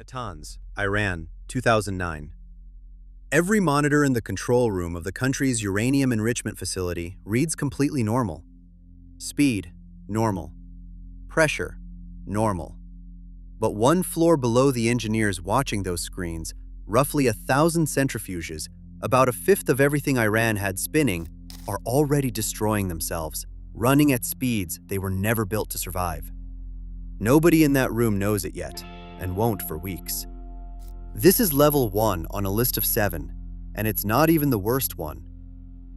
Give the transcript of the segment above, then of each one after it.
Natanz, Iran, 2009. Every monitor in the control room of the country's uranium enrichment facility reads completely normal. Speed, normal. Pressure, normal. But one floor below the engineers watching those screens, roughly 1,000 centrifuges, about a fifth of everything Iran had spinning, are already destroying themselves, running at speeds they were never built to survive. Nobody in that room knows it yet, and won't for weeks. This is level 1 on a list of 7, and it's not even the worst one.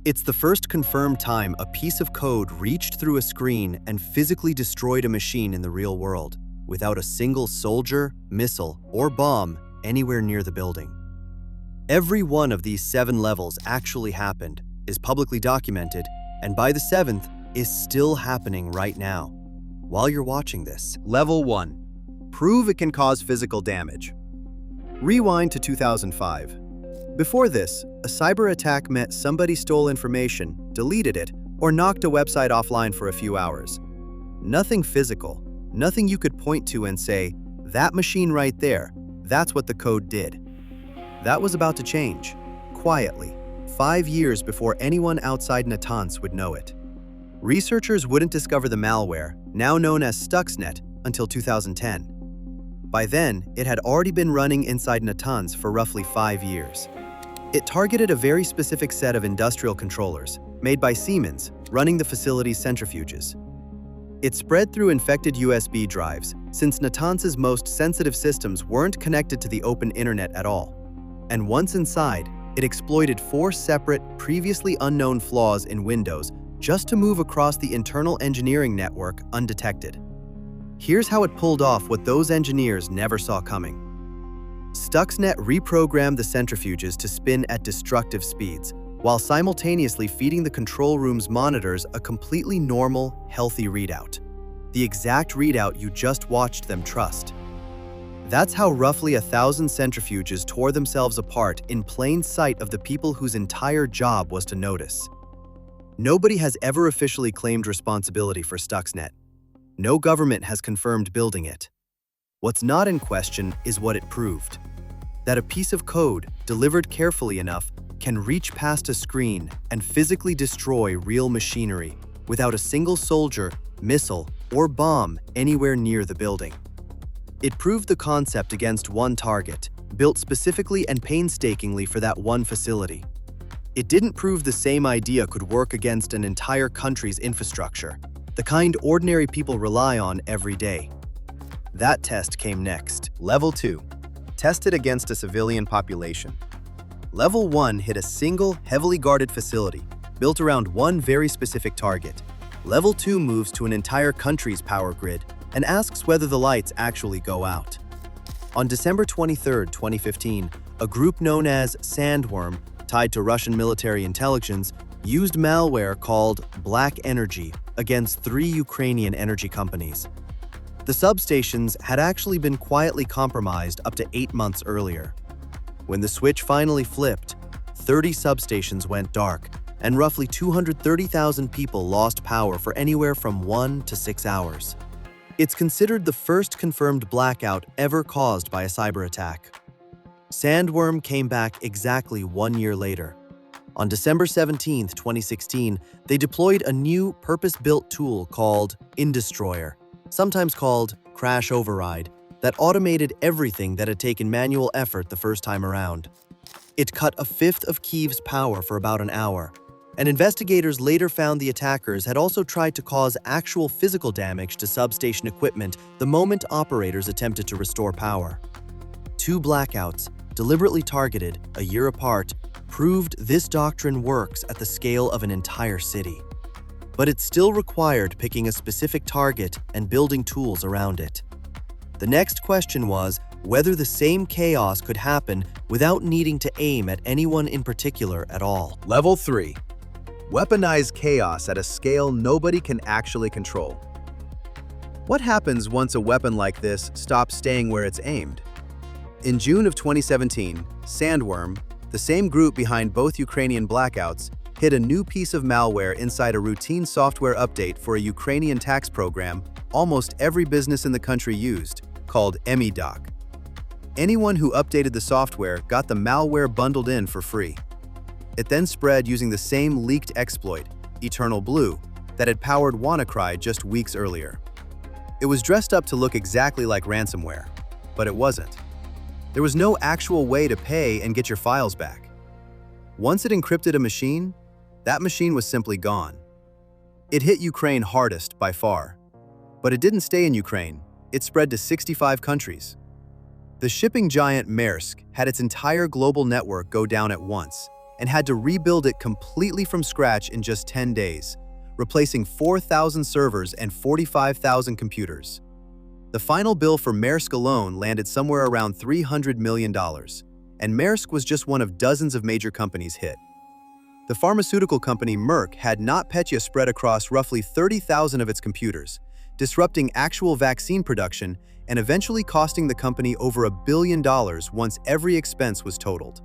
It's the first confirmed time a piece of code reached through a screen and physically destroyed a machine in the real world, without a single soldier, missile, or bomb anywhere near the building. Every one of these 7 levels actually happened, is publicly documented, and by the 7th is still happening right now, while you're watching this. Level 1. Prove it can cause physical damage. Rewind to 2005. Before this, a cyber attack meant somebody stole information, deleted it, or knocked a website offline for a few hours. Nothing physical, nothing you could point to and say, that machine right there, that's what the code did. That was about to change, quietly, 5 years before anyone outside Natanz would know it. Researchers wouldn't discover the malware, now known as Stuxnet, until 2010. By then, it had already been running inside Natanz for roughly 5 years. It targeted a very specific set of industrial controllers, made by Siemens, running the facility's centrifuges. It spread through infected USB drives, since Natanz's most sensitive systems weren't connected to the open internet at all. And once inside, it exploited 4 separate, previously unknown flaws in Windows just to move across the internal engineering network undetected. Here's how it pulled off what those engineers never saw coming. Stuxnet reprogrammed the centrifuges to spin at destructive speeds, while simultaneously feeding the control room's monitors a completely normal, healthy readout. The exact readout you just watched them trust. That's how roughly 1,000 centrifuges tore themselves apart in plain sight of the people whose entire job was to notice. Nobody has ever officially claimed responsibility for Stuxnet. No government has confirmed building it. What's not in question is what it proved. That a piece of code, delivered carefully enough, can reach past a screen and physically destroy real machinery without a single soldier, missile, or bomb anywhere near the building. It proved the concept against one target, built specifically and painstakingly for that one facility. It didn't prove the same idea could work against an entire country's infrastructure, the kind ordinary people rely on every day. That test came next. Level 2. Tested against a civilian population. Level 1 hit a single, heavily guarded facility, built around one very specific target. Level 2 moves to an entire country's power grid and asks whether the lights actually go out. On December 23, 2015, a group known as Sandworm, tied to Russian military intelligence, used malware called Black Energy against 3 Ukrainian energy companies. The substations had actually been quietly compromised up to 8 months earlier. When the switch finally flipped, 30 substations went dark, and roughly 230,000 people lost power for anywhere from 1 to 6 hours. It's considered the first confirmed blackout ever caused by a cyber attack. Sandworm came back exactly 1 year later. On December 17, 2016, they deployed a new purpose-built tool called Indestroyer, sometimes called Crash Override, that automated everything that had taken manual effort the first time around. It cut a fifth of Kyiv's power for about an hour, and investigators later found the attackers had also tried to cause actual physical damage to substation equipment the moment operators attempted to restore power. 2 blackouts, deliberately targeted, a year apart, proved this doctrine works at the scale of an entire city. But it still required picking a specific target and building tools around it. The next question was whether the same chaos could happen without needing to aim at anyone in particular at all. Level 3. Weaponize chaos at a scale nobody can actually control. What happens once a weapon like this stops staying where it's aimed? In June of 2017, Sandworm, the same group behind both Ukrainian blackouts, hid a new piece of malware inside a routine software update for a Ukrainian tax program almost every business in the country used, called EmiDoc. Anyone who updated the software got the malware bundled in for free. It then spread using the same leaked exploit, Eternal Blue, that had powered WannaCry just weeks earlier. It was dressed up to look exactly like ransomware, but it wasn't. There was no actual way to pay and get your files back. Once it encrypted a machine, that machine was simply gone. It hit Ukraine hardest by far. But it didn't stay in Ukraine. It spread to 65 countries. The shipping giant Maersk had its entire global network go down at once and had to rebuild it completely from scratch in just 10 days, replacing 4,000 servers and 45,000 computers. The final bill for Maersk alone landed somewhere around $300 million, and Maersk was just one of dozens of major companies hit. The pharmaceutical company Merck had NotPetya spread across roughly 30,000 of its computers, disrupting actual vaccine production and eventually costing the company over $1 billion once every expense was totaled.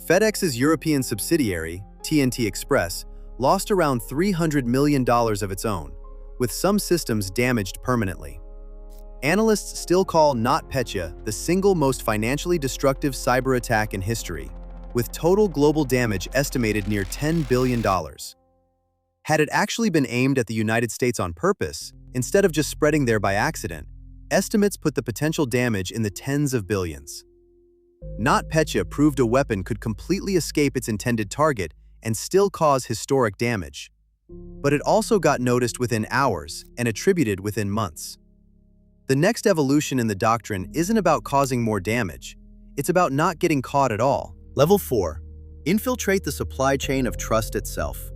FedEx's European subsidiary, TNT Express, lost around $300 million of its own, with some systems damaged permanently. Analysts still call NotPetya the single most financially destructive cyber attack in history, with total global damage estimated near $10 billion. Had it actually been aimed at the United States on purpose, instead of just spreading there by accident, estimates put the potential damage in the tens of billions. NotPetya proved a weapon could completely escape its intended target and still cause historic damage. But it also got noticed within hours and attributed within months. The next evolution in the doctrine isn't about causing more damage. It's about not getting caught at all. Level 4. Infiltrate the supply chain of trust itself.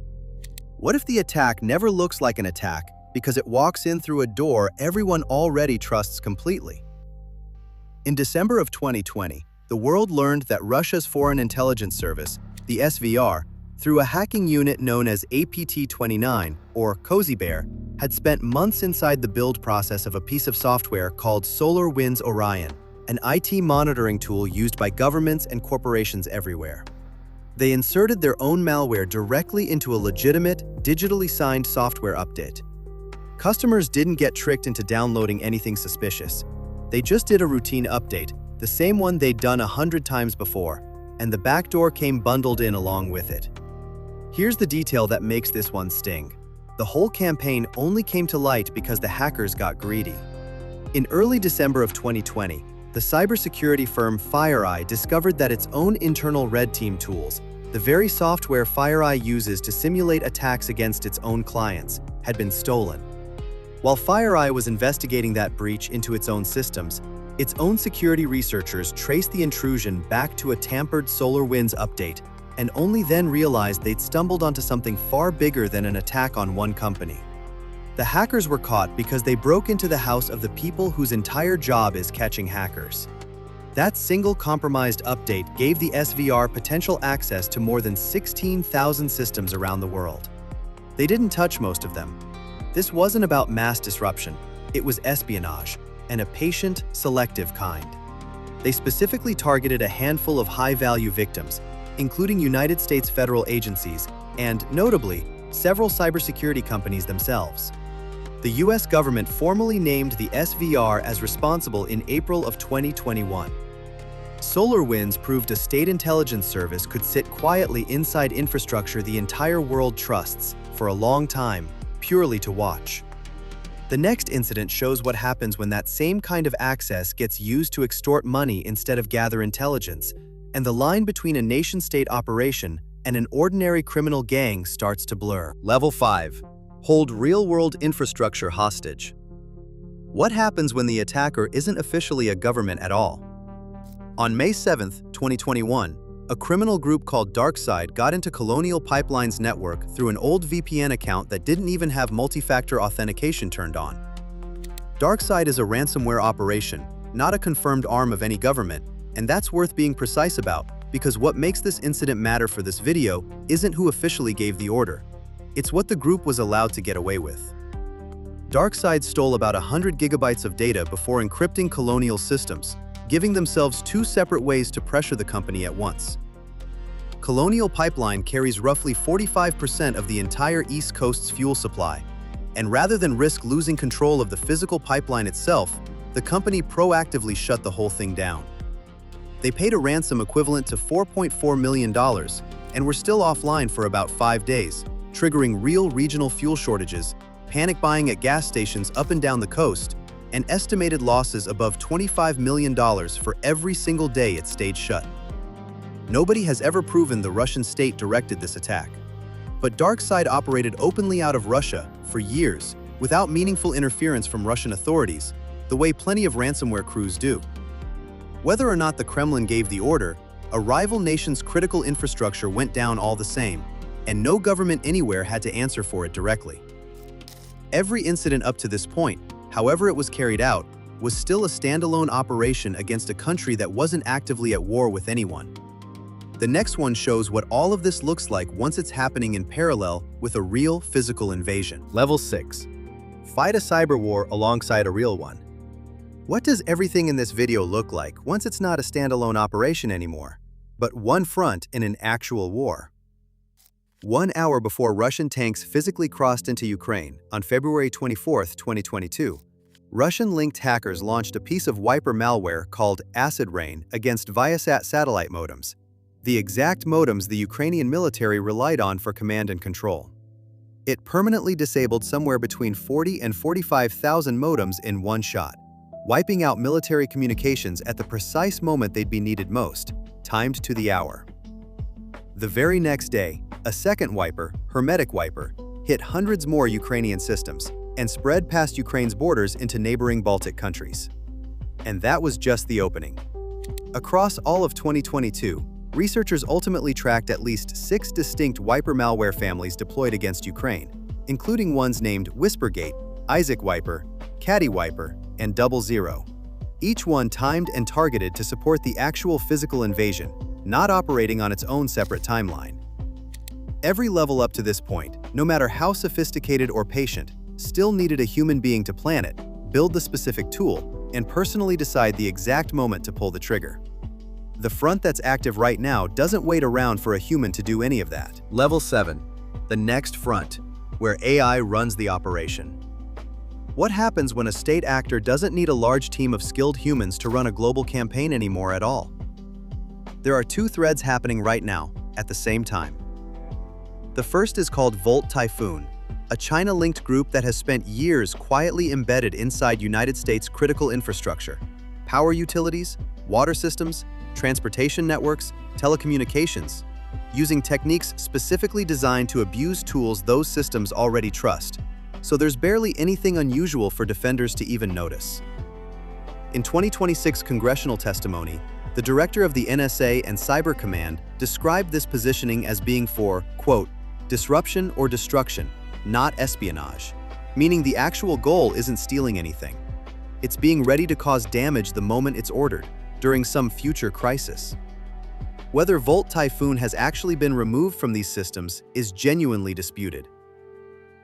What if the attack never looks like an attack because it walks in through a door everyone already trusts completely? In December of 2020, the world learned that Russia's Foreign Intelligence Service, the SVR, through a hacking unit known as APT-29, or Cozy Bear, had spent months inside the build process of a piece of software called SolarWinds Orion, an IT monitoring tool used by governments and corporations everywhere. They inserted their own malware directly into a legitimate, digitally signed software update. Customers didn't get tricked into downloading anything suspicious. They just did a routine update, the same one they'd done 100 times before, and the backdoor came bundled in along with it. Here's the detail that makes this one sting. The whole campaign only came to light because the hackers got greedy. In early December of 2020, the cybersecurity firm FireEye discovered that its own internal red team tools, the very software FireEye uses to simulate attacks against its own clients, had been stolen. While FireEye was investigating that breach into its own systems, its own security researchers traced the intrusion back to a tampered SolarWinds update, and only then realized they'd stumbled onto something far bigger than an attack on one company. The hackers were caught because they broke into the house of the people whose entire job is catching hackers. That single compromised update gave the SVR potential access to more than 16,000 systems around the world. They didn't touch most of them. This wasn't about mass disruption, it was espionage, and a patient, selective kind. They specifically targeted a handful of high-value victims, including United States federal agencies and, notably, several cybersecurity companies themselves. The US government formally named the SVR as responsible in April of 2021. SolarWinds proved a state intelligence service could sit quietly inside infrastructure the entire world trusts for a long time, purely to watch. The next incident shows what happens when that same kind of access gets used to extort money instead of gather intelligence, and the line between a nation-state operation and an ordinary criminal gang starts to blur. Level 5. Hold real-world infrastructure hostage. What happens when the attacker isn't officially a government at all? On May 7, 2021, a criminal group called DarkSide got into Colonial Pipeline's network through an old VPN account that didn't even have multi-factor authentication turned on. DarkSide is a ransomware operation, not a confirmed arm of any government, and that's worth being precise about, because what makes this incident matter for this video isn't who officially gave the order. It's what the group was allowed to get away with. DarkSide stole about 100 gigabytes of data before encrypting Colonial systems, giving themselves two separate ways to pressure the company at once. Colonial Pipeline carries roughly 45% of the entire East Coast's fuel supply, and rather than risk losing control of the physical pipeline itself, the company proactively shut the whole thing down. They paid a ransom equivalent to $4.4 million and were still offline for about 5 days, triggering real regional fuel shortages, panic buying at gas stations up and down the coast, and estimated losses above $25 million for every single day it stayed shut. Nobody has ever proven the Russian state directed this attack. But DarkSide operated openly out of Russia for years without meaningful interference from Russian authorities, the way plenty of ransomware crews do. Whether or not the Kremlin gave the order, a rival nation's critical infrastructure went down all the same, and no government anywhere had to answer for it directly. Every incident up to this point, however it was carried out, was still a standalone operation against a country that wasn't actively at war with anyone. The next one shows what all of this looks like once it's happening in parallel with a real physical invasion. Level 6. Fight a cyber war alongside a real one. What does everything in this video look like once it's not a standalone operation anymore, but one front in an actual war? 1 hour before Russian tanks physically crossed into Ukraine on February 24, 2022, Russian-linked hackers launched a piece of wiper malware called Acid Rain against Viasat satellite modems, the exact modems the Ukrainian military relied on for command and control. It permanently disabled somewhere between 40 and 45,000 modems in one shot, wiping out military communications at the precise moment they'd be needed most, timed to the hour. The very next day, a second wiper, Hermetic Wiper, hit hundreds more Ukrainian systems and spread past Ukraine's borders into neighboring Baltic countries. And that was just the opening. Across all of 2022, researchers ultimately tracked at least 6 distinct wiper malware families deployed against Ukraine, including ones named Whispergate, Isaac Wiper, Caddy Wiper, and 00. Each one timed and targeted to support the actual physical invasion, not operating on its own separate timeline. Every level up to this point, no matter how sophisticated or patient, still needed a human being to plan it, build the specific tool, and personally decide the exact moment to pull the trigger. The front that's active right now doesn't wait around for a human to do any of that. Level 7. The next front, where AI runs the operation. What happens when a state actor doesn't need a large team of skilled humans to run a global campaign anymore at all? There are 2 threads happening right now, at the same time. The first is called Volt Typhoon, a China-linked group that has spent years quietly embedded inside United States critical infrastructure, power utilities, water systems, transportation networks, telecommunications, using techniques specifically designed to abuse tools those systems already trust, so there's barely anything unusual for defenders to even notice. In 2026 congressional testimony, the director of the NSA and Cyber Command described this positioning as being for, quote, disruption or destruction, not espionage, meaning the actual goal isn't stealing anything. It's being ready to cause damage the moment it's ordered, during some future crisis. Whether Volt Typhoon has actually been removed from these systems is genuinely disputed.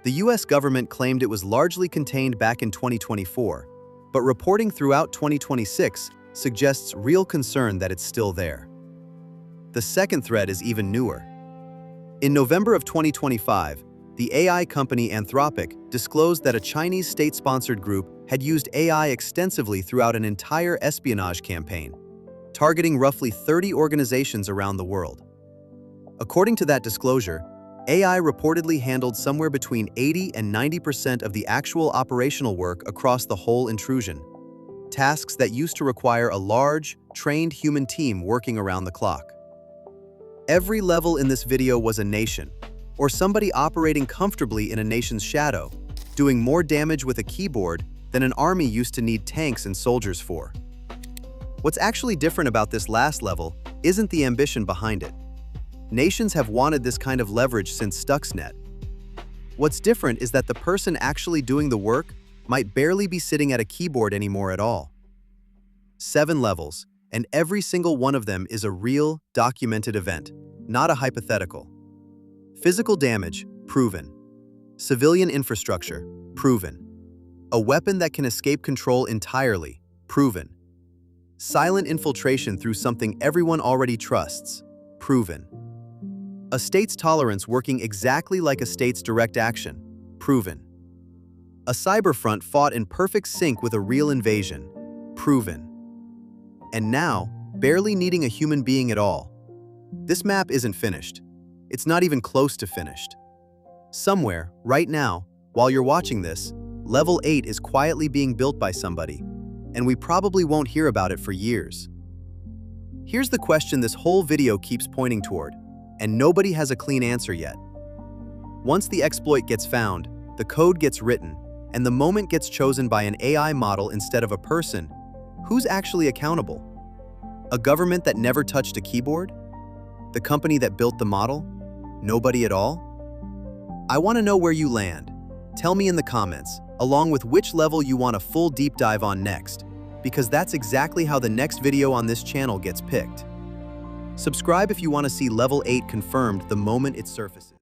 The US government claimed it was largely contained back in 2024, but reporting throughout 2026 suggests real concern that it's still there. The second thread is even newer. In November of 2025, the AI company Anthropic disclosed that a Chinese state-sponsored group had used AI extensively throughout an entire espionage campaign, targeting roughly 30 organizations around the world. According to that disclosure, AI reportedly handled somewhere between 80 and 90% of the actual operational work across the whole intrusion, tasks that used to require a large, trained human team working around the clock. Every level in this video was a nation, or somebody operating comfortably in a nation's shadow, doing more damage with a keyboard than an army used to need tanks and soldiers for. What's actually different about this last level isn't the ambition behind it. Nations have wanted this kind of leverage since Stuxnet. What's different is that the person actually doing the work might barely be sitting at a keyboard anymore at all. 7 levels, and every single one of them is a real, documented event, not a hypothetical. Physical damage, proven. Civilian infrastructure, proven. A weapon that can escape control entirely, proven. Silent infiltration through something everyone already trusts, proven. A state's tolerance working exactly like a state's direct action, proven. A cyberfront fought in perfect sync with a real invasion, proven. And now, barely needing a human being at all. This map isn't finished. It's not even close to finished. Somewhere, right now, while you're watching this, Level 8 is quietly being built by somebody, and we probably won't hear about it for years. Here's the question this whole video keeps pointing toward, and nobody has a clean answer yet. Once the exploit gets found, the code gets written, and the moment gets chosen by an AI model instead of a person, who's actually accountable? A government that never touched a keyboard? The company that built the model? Nobody at all? I want to know where you land. Tell me in the comments, along with which level you want a full deep dive on next, because that's exactly how the next video on this channel gets picked. Subscribe if you want to see Level 8 confirmed the moment it surfaces.